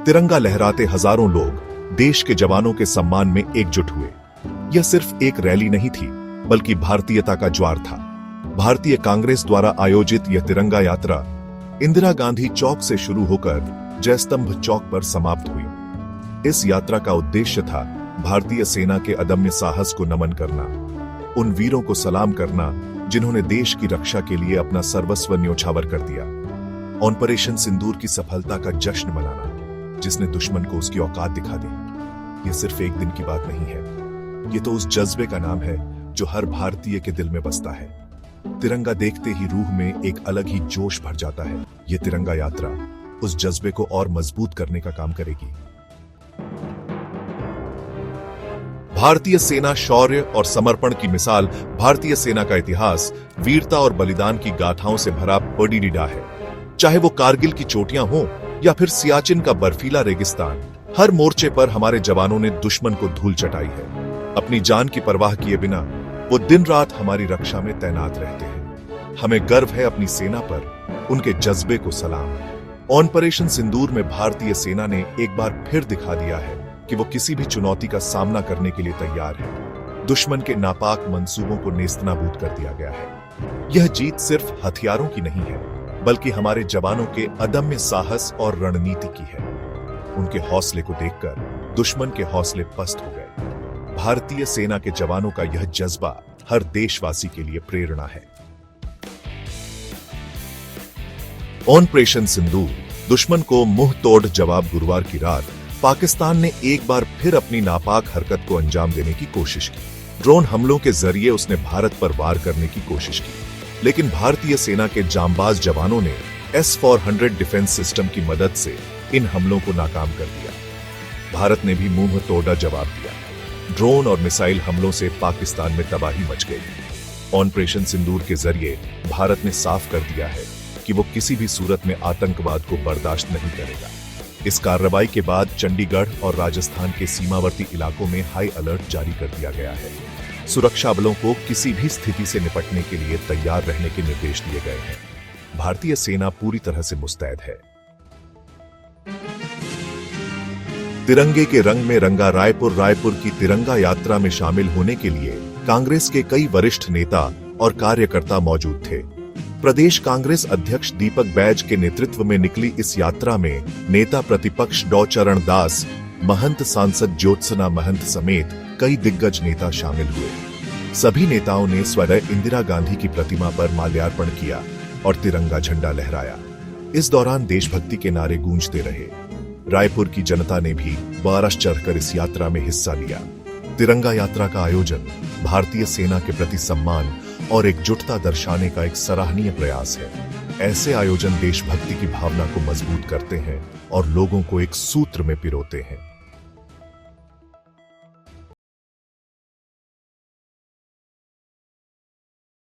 तिरंगा लहराते हजारों लोग देश के जवानों के सम्मान में एकजुट हुए। यह सिर्फ एक रैली नहीं थी, बल्कि भारतीयता का ज्वार था। भारतीय कांग्रेस द्वारा आयोजित यह तिरंगा यात्रा इंदिरा गांधी चौक से शुरू होकर जयस्तंभ चौक पर समाप्त हुई। इस यात्रा का उद्देश्य था भारतीय सेना के अदम्य साहस को नमन करना, उन वीरों को सलाम करना जिन्होंने देश की रक्षा के लिए अपना सर्वस्व न्योछावर कर दिया। ऑपरेशन सिंदूर की सफलता का जश्न मनाना, जिसने दुश्मन को उसकी औकात दिखा दी। यह सिर्फ एक दिन की बात नहीं है, ये तो उस जज्बे का नाम है जो हर भारतीय के दिल में बसता है। तिरंगा देखते ही रूह में एक अलग ही जोश भर जाता है। ये तिरंगा यात्रा उस जज्बे को और मजबूत करने का काम करेगी। भारतीय सेना शौर्य और समर्पण की मिसाल। भारतीय सेना का इतिहास वीरता और बलिदान की गाथाओं से भरा पडीडीडा है। चाहे वो कारगिल की चोटियां हों या फिर सियाचिन का बर्फीला रेगिस्तान, हर मोर्चे पर हमारे जवानों ने दुश्मन को धूल चटाई है। अपनी जान की परवाह किए बिना वो दिन रात हमारी रक्षा में तैनात रहते हैं। हमें गर्व है अपनी सेना पर, उनके जज्बे को सलाम। ऑपरेशन सिंदूर में भारतीय सेना ने एक बार फिर दिखा दिया है कि वो किसी भी चुनौती का सामना करने के लिए तैयार है। दुश्मन के नापाक मंसूबों को नेस्तनाबूद कर दिया गया है। यह जीत सिर्फ हथियारों की नहीं है, बल्कि हमारे जवानों के अदम्य साहस और रणनीति की है। उनके हौसले को देखकर दुश्मन के हौसले पस्त हो गए। भारतीय सेना के जवानों का यह जज्बा हर देशवासी के लिए प्रेरणा है। ऑपरेशन सिंदूर दुश्मन को मुंह तोड़ जवाब। गुरुवार की रात पाकिस्तान ने एक बार फिर अपनी नापाक हरकत को अंजाम देने की कोशिश की। ड्रोन हमलों के जरिए उसने भारत पर वार करने की कोशिश की, लेकिन भारतीय सेना के जांबाज जवानों ने S-400 डिफेंस सिस्टम की मदद से इन हमलों को नाकाम कर दिया। भारत ने भी मुंह तोड़ा जवाब दिया। ड्रोन और मिसाइल हमलों से पाकिस्तान में तबाही मच गई। ऑपरेशन सिंदूर के जरिए भारत ने साफ कर दिया है कि वो किसी भी सूरत में आतंकवाद को बर्दाश्त नहीं करेगा। इस कार्रवाई के बाद चंडीगढ़ और राजस्थान के सीमावर्ती इलाकों में हाई अलर्ट जारी कर दिया गया है। सुरक्षा बलों को किसी भी स्थिति से निपटने के लिए तैयार रहने के निर्देश दिए गए हैं। भारतीय सेना पूरी तरह से मुस्तैद है। तिरंगे के रंग में रंगा रायपुर। रायपुर की तिरंगा यात्रा में शामिल होने के लिए कांग्रेस के कई वरिष्ठ नेता और कार्यकर्ता मौजूद थे। प्रदेश कांग्रेस अध्यक्ष दीपक बैज के नेतृत्व में निकली इस यात्रा में नेता प्रतिपक्ष डॉ चरण दास, महंत सांसद ज्योत्सना महंत समेत कई दिग्गज नेता शामिल हुए। सभी नेताओं ने स्वतः इंदिरा गांधी की प्रतिमा पर माल्यार्पण किया और तिरंगा झंडा लहराया। इस दौरान देशभक्ति के नारे गूंजते रहे। रायपुर की जनता ने भी बारश चढ़कर इस यात्रा में हिस्सा लिया। तिरंगा यात्रा का आयोजन भारतीय सेना के प्रति सम्मान और एकजुटता दर्शाने का एक सराहनीय प्रयास है। ऐसे आयोजन देशभक्ति की भावना को मजबूत करते हैं और लोगों को एक सूत्र में पिरोते हैं।